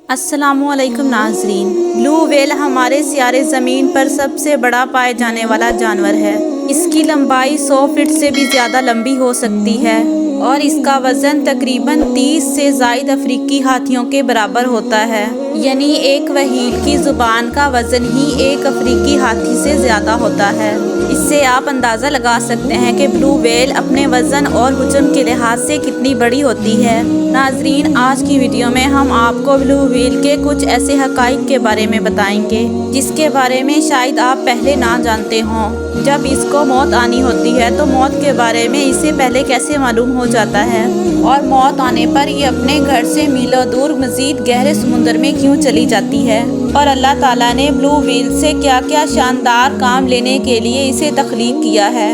अस्सलामु अलैकुम नाज़रीन। ब्लू व्हेल हमारे सियारे ज़मीन पर सबसे बड़ा पाए जाने वाला जानवर है। इसकी लंबाई 100 फीट से भी ज़्यादा लंबी हो सकती है और इसका वज़न तकरीबन 30 से ज़ायद अफ्रीकी हाथियों के बराबर होता है। यानी एक व्हील की ज़ुबान का वज़न ही एक अफ्रीकी हाथी से ज़्यादा होता है। इससे आप अंदाज़ा लगा सकते हैं कि ब्लू व्हेल अपने वज़न और हुजम के लिहाज से कितनी बड़ी होती है। नाज़रीन, आज की वीडियो में हम आपको ब्लू व्हेल के कुछ ऐसे हक़ाइक़ के बारे में बताएंगे जिसके बारे में शायद आप पहले ना जानते हों। जब इसको मौत आनी होती है तो मौत के बारे में इसे पहले कैसे मालूम हो जाता है और मौत आने पर ये अपने घर से मीलों दूर मज़ीद गहरे समुंदर में क्यों चली जाती है और अल्लाह ताला ने ब्लू व्हेल से क्या क्या शानदार काम लेने के लिए इसे तख्लीक किया है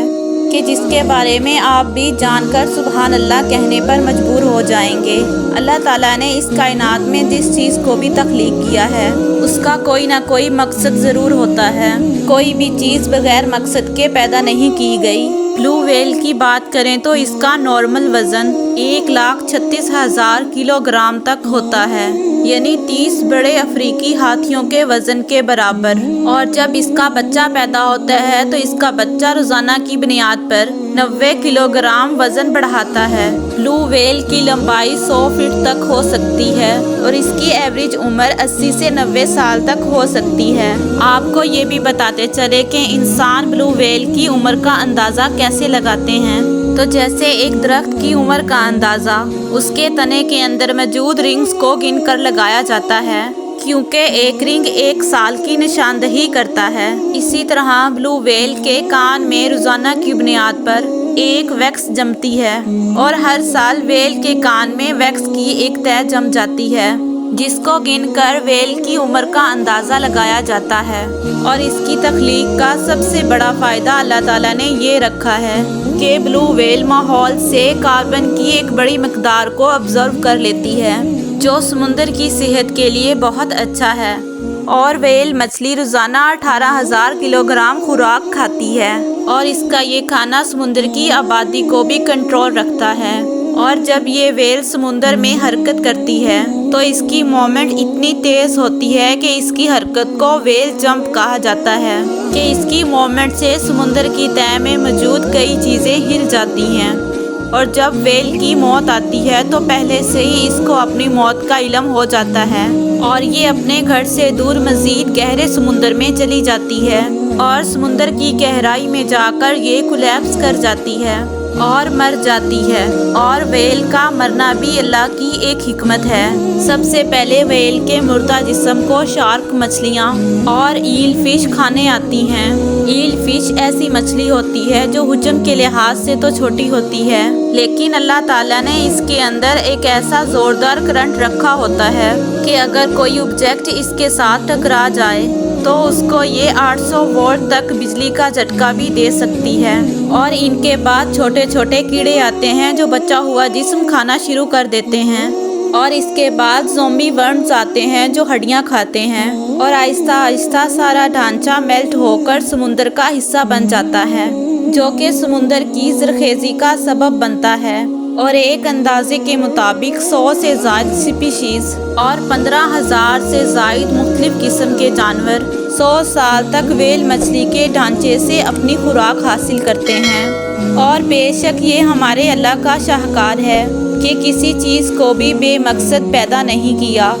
कि जिसके बारे में आप भी जानकर सुबहान अल्लाह कहने पर मजबूर हो जाएंगे। अल्लाह ताला ने इस कायनात में जिस चीज़ को भी तख्लीक किया है उसका कोई ना कोई मकसद ज़रूर होता है। कोई भी चीज़ बगैर मकसद के पैदा नहीं की गई। ब्लू व्हेल की बात करें तो इसका नॉर्मल वज़न 1,36,000 किलोग्राम तक होता है, यानी 30 बड़े अफ्रीकी हाथियों के वज़न के बराबर। और जब इसका बच्चा पैदा होता है तो इसका बच्चा रोज़ाना की बुनियाद पर 90 किलोग्राम वज़न बढ़ाता है। ब्लू व्हेल की लंबाई 100 फीट तक हो सकती है और इसकी एवरेज उम्र 80 से 90 साल तक हो सकती है। आपको ये भी बताते चले कि इंसान ब्लू व्हेल की उम्र का अंदाज़ा कैसे लगाते हैं। तो जैसे एक दरख्त की उम्र का अंदाज़ा उसके तने के अंदर मौजूद रिंग्स को गिनकर लगाया जाता है, क्योंकि एक रिंग 1 साल की निशानदही करता है। इसी तरह ब्लू व्हेल के कान में रोज़ाना की बुनियाद पर एक वैक्स जमती है और हर साल व्हेल के कान में वैक्स की एक तह जम जाती है, जिसको गिनकर व्हेल की उम्र का अंदाज़ा लगाया जाता है। और इसकी तख्लीक का सबसे बड़ा फ़ायदा अल्लाह ताला ने ये रखा है कि ब्लू व्हेल माहौल से कार्बन की एक बड़ी मकदार को ऑब्जर्व कर लेती है, जो समुंदर की सेहत के लिए बहुत अच्छा है। और व्हेल मछली रोज़ाना 18,000 किलोग्राम खुराक खाती है और इसका ये खाना समुंदर की आबादी को भी कंट्रोल रखता है। और जब ये व्हेल समुंदर में हरकत करती है तो इसकी मूवमेंट इतनी तेज़ होती है कि इसकी हरकत को व्हेल जंप कहा जाता है कि इसकी मूवमेंट से समुंदर की तह में मौजूद कई चीज़ें हिल जाती हैं। और जब व्हेल की मौत आती है तो पहले से ही इसको अपनी मौत का इल्म हो जाता है और ये अपने घर से दूर मज़ीद गहरे समुंदर में चली जाती है और समुंदर की गहराई में जाकर ये कोलैप्स कर जाती है और मर जाती है। और व्हेल का मरना भी अल्लाह की एक हिकमत है। सबसे पहले व्हेल के मुर्दा जिस्म को शार्क मछलियाँ और ईल फिश खाने आती हैं। ईल फिश ऐसी मछली होती है जो हुजम के लिहाज से तो छोटी होती है, लेकिन अल्लाह ताला ने इसके अंदर एक ऐसा ज़ोरदार करंट रखा होता है कि अगर कोई ऑब्जेक्ट इसके साथ टकरा जाए तो उसको ये 800 वोल्ट तक बिजली का झटका भी दे सकती है। और इनके बाद छोटे छोटे कीड़े आते हैं जो बचा हुआ जिस्म खाना शुरू कर देते हैं और इसके बाद ज़ोंबी वर्म्स आते हैं जो हड्डियां खाते हैं और आहिस्ता आहिस्ता सारा ढांचा मेल्ट होकर समुंदर का हिस्सा बन जाता है, जो कि समुंदर की ज़रखेज़ी का सबब बनता है। और एक अंदाजे के मुताबिक 100 से ज़ायद स्पीशीज़ और 15,000 से ज़ायद मुख्तलिफ किस्म के जानवर 100 साल तक व्हेल मछली के ढांचे से अपनी खुराक हासिल करते हैं। और बेशक ये हमारे अल्लाह का शाहकार है कि किसी चीज़ को भी बेमकसद पैदा नहीं किया।